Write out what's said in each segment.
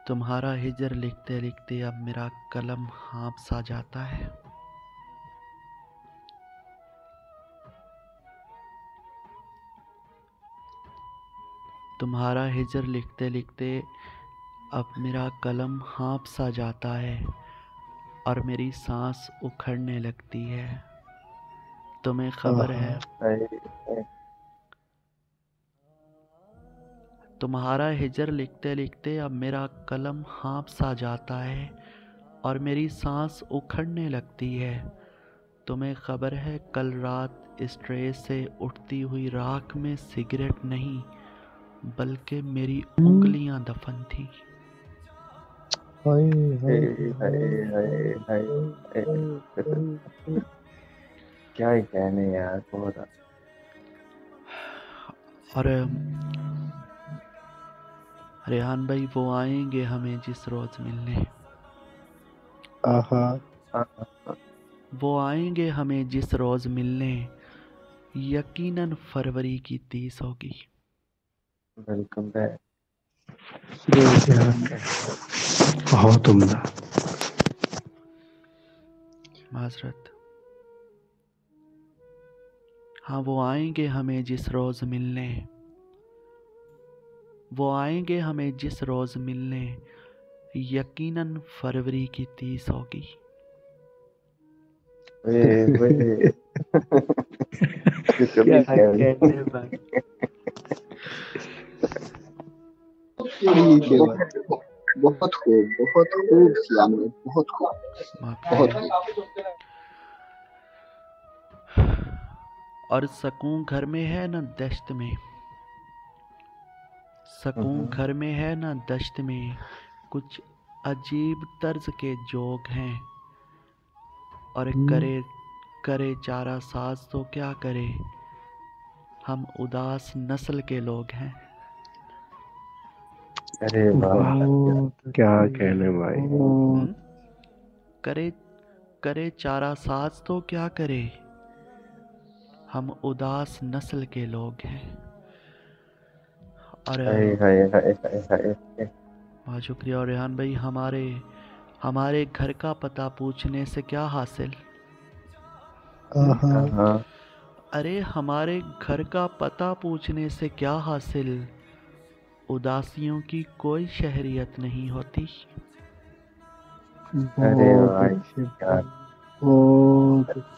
तुम्हारा हिजर लिखते लिखते अब मेरा कलम हाँफ सा जाता है। तुम्हारा हिजर लिखते लिखते अब मेरा कलम हाँफ सा जाता है और मेरी सांस उखड़ने लगती है। तुम्हें खबर है, तुम्हारा हिजर लिखते लिखते अब मेरा कलम हाँफ सा जाता है और मेरी सांस उखड़ने लगती है। तुम्हें खबर है, कल रात इस ट्रे से उठती हुई राख में सिगरेट नहीं बल्कि मेरी उंगलियां दफन थी। हाय हाय हाय हाय हाय क्या ही कहने यार, बहुत और रेहान भाई वो आएंगे हमें जिस रोज मिलने, वो आएंगे हमें जिस रोज मिलने, यकीनन फरवरी की 30 होगी। Welcome back. बहुत उम्दा। माजरत। हाँ, वो आएंगे हमें जिस रोज मिलने, वो आएंगे हमें जिस रोज मिलने, यकीनन फरवरी की 30 होगी। क्या कहने भाई। बहुत खूब सियाम, बहुत खूब, बहुत खूब। और सकून घर में है न दश्त में, सकून घर में है न दश्त में, कुछ अजीब तर्ज के जोग हैं। और करे करे चारा साज तो क्या करे, हम उदास नस्ल के लोग हैं। अरे वाह, क्या कहने भाई। करे करे चारा साज तो क्या करे, हम उदास नस्ल के लोग हैं। और बहुत शुक्रिया। और रेहान भाई, हमारे घर का पता पूछने से क्या हासिल। अरे हमारे घर का पता पूछने से क्या हासिल, उदासियों की कोई शहरियत नहीं होती। अरे भाई यार,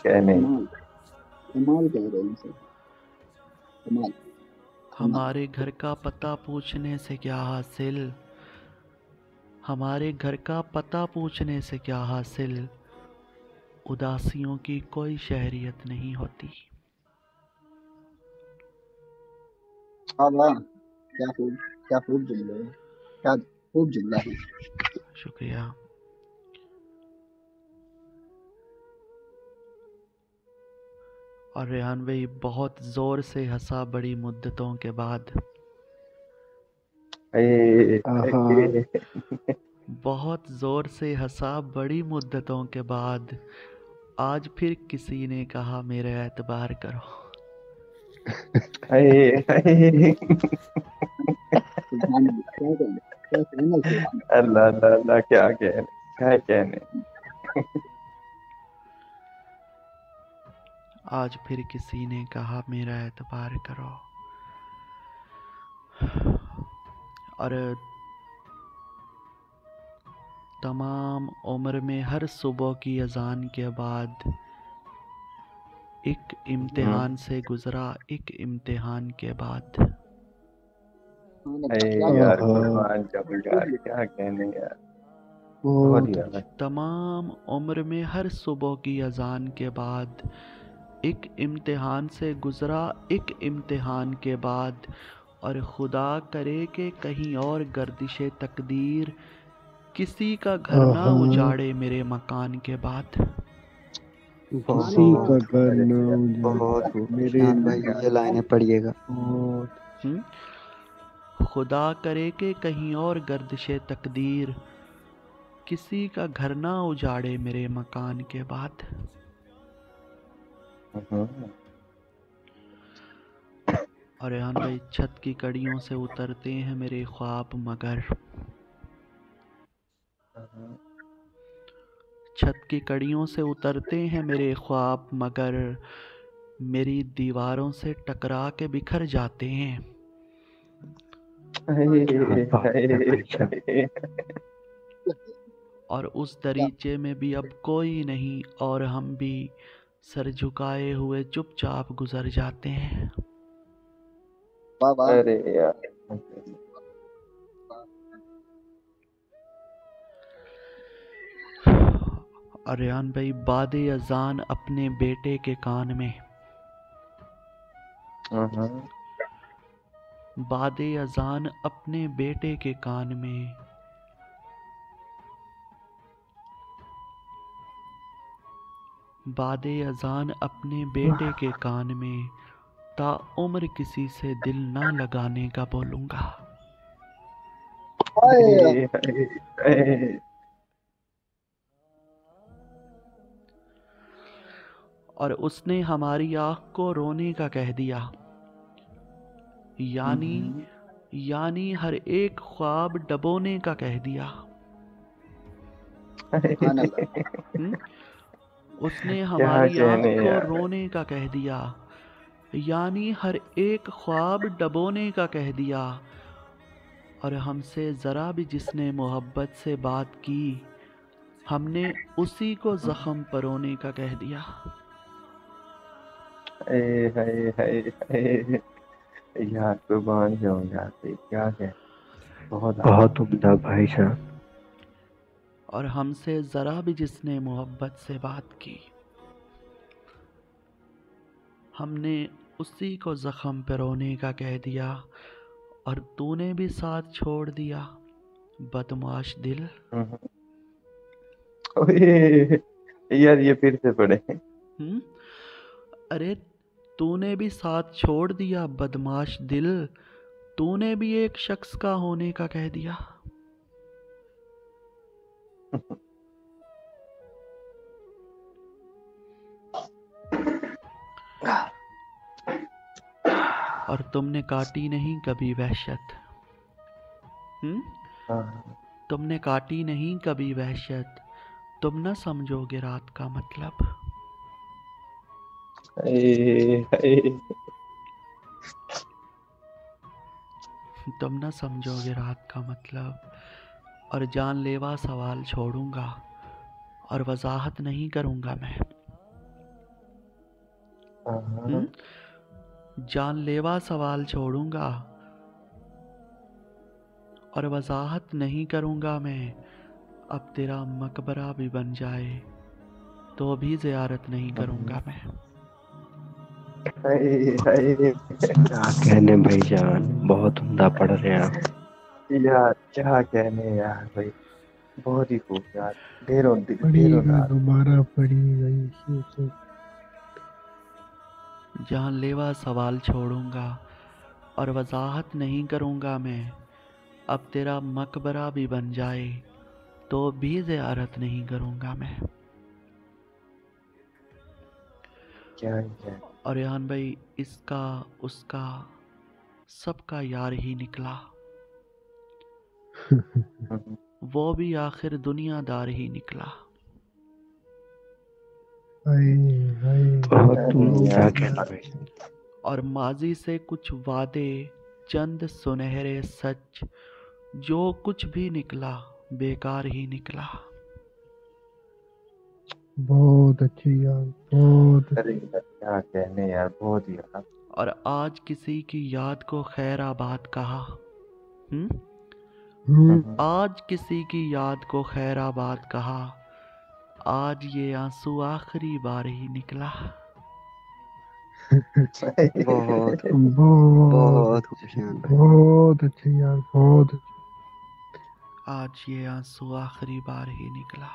कहने कमाल कह रहे हैं सर, कमाल। हमारे घर का पता पूछने से क्या हासिल, हमारे घर का पता पूछने से क्या हासिल, उदासियों की कोई शहरियत नहीं होती। क्या खूब जुमले हैं, क्या खूब जुमला है। शुक्रिया। और रेहान भाई बहुत ज़ोर से हंसा बड़ी मुद्दतों के बाद, बहुत ज़ोर से हंसा बड़ी मुद्दतों के बाद, आज फिर किसी ने कहा मेरा एतबार करो। अल्लाह अल्लाह, क्या कहने। आज फिर किसी ने कहा मेरा एतबार करो। और तमाम उम्र में हर सुबह की अजान के बाद एक इम्तिहान से गुजरा, एक इम्तिहान के बाद। यार कुर्बान जाऊं यार, क्या कहने यार, बहुत ही ज्यादा। तमाम उम्र में हर सुबह की अजान के बाद एक इम्तिहान से गुजरा, एक इम्तिहान के बाद। और खुदा करे कि कहीं और गर्दिशे तकदीर किसी का घर ना उजाड़े मेरे मकान के बाद। किसी का घर ना बहुत मेरे भाई, ये लाइनें पढ़िएगा। खुदा करे कि कहीं और गर्दिशे तकदीर किसी का घर ना उजाड़े मेरे मकान के बाद। और रेहान भाई, छत की कड़ियों से उतरते हैं मेरे ख्वाब मगर, छत की कड़ियों से उतरते हैं मेरे ख्वाब, मगर मेरी दीवारों से टकरा के बिखर जाते हैं। क्या बात है भाई साहब। और उस दरीचे में भी अब कोई नहीं, और हम भी सर झुकाए हुए चुपचाप गुजर जाते हैं। वाह वाह। अरे यार अरियान भाई, बादे अजान अपने बेटे के कान में, बादे अजान अपने बेटे के कान में, बादे अजान अपने बेटे के कान में, ताउम्र किसी से दिल ना लगाने का बोलूँगा। हाय। और उसने हमारी आँख को रोने का कह दिया, यानी हर एक ख्वाब डबोने का कह दिया। सुभान अल्लाह। हम्म? उसने क्या हमारी आँख कहने को यार। रोने का कह दिया, यानी हर एक ख्वाब डबोने का कह दिया। और हमसे ज़रा भी जिसने मोहब्बत से बात की, हमने उसी को ज़ख्म परोने का कह दिया। यार कुर्बान जाऊं यार, क्या कह। बहुत उम्दा भाई साहब। और हमसे ज़रा भी जिसने मोहब्बत से बात की, हमने उसी को ज़ख्म परोने का कह दिया। और तूने भी साथ छोड़ दिया बदमाश दिल। यार ये फिर से पढ़े। अरे तूने भी साथ छोड़ दिया बदमाश दिल, तूने भी एक शख्स का होने का कह दिया। और तुमने काटी नहीं कभी वहशत, तुमने काटी नहीं कभी वहशत, तुम न समझोगे रात का मतलब। तुम न समझोगे रात का मतलब। और जानलेवा सवाल छोड़ूंगा और वजाहत नहीं करूंगा मैं। जानलेवा सवाल छोड़ूंगा और वजाहत नहीं करूंगा मैं। अब तेरा मकबरा भी बन जाए तो भी ज़ियारत नहीं करूंगा मैं। क्या कहने भाईजान, बहुत उम्दा पढ़ रहे हैं आप। यार क्या कहने यार भाई, बहुत ही खूब यार। ढेरों रात दोबारा पढ़िएगा इसी से। जानलेवा सवाल छोड़ूंगा और वजाहत नहीं करूंगा मैं। अब तेरा मकबरा भी बन जाए तो भी ज़ियारत नहीं करूंगा मैं। क्या और यान भाई, इसका उसका सबका यार ही निकला, वो भी आखिर दुनियादार ही निकला। बहुत उम्दा कहना भाई। और माजी से कुछ वादे, चंद सुनहरे सच, जो कुछ भी निकला बेकार ही निकला। बहुत अच्छी यार, बहुत। अरे क्या कहने यार, बहुत ही यार। और आज किसी की याद को खैराबाद कहा, आज किसी की याद को खैराबाद कहा, आज ये आंसू आखिरी बार ही निकला। बहुत बहुत खुशियाँ भाई। बहुत अच्छी यार, बहुत। आज ये आंसू आखिरी बार ही निकला।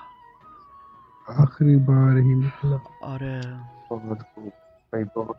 आखिरी बार ही निकला। और बहुत खूब भाई, बहुत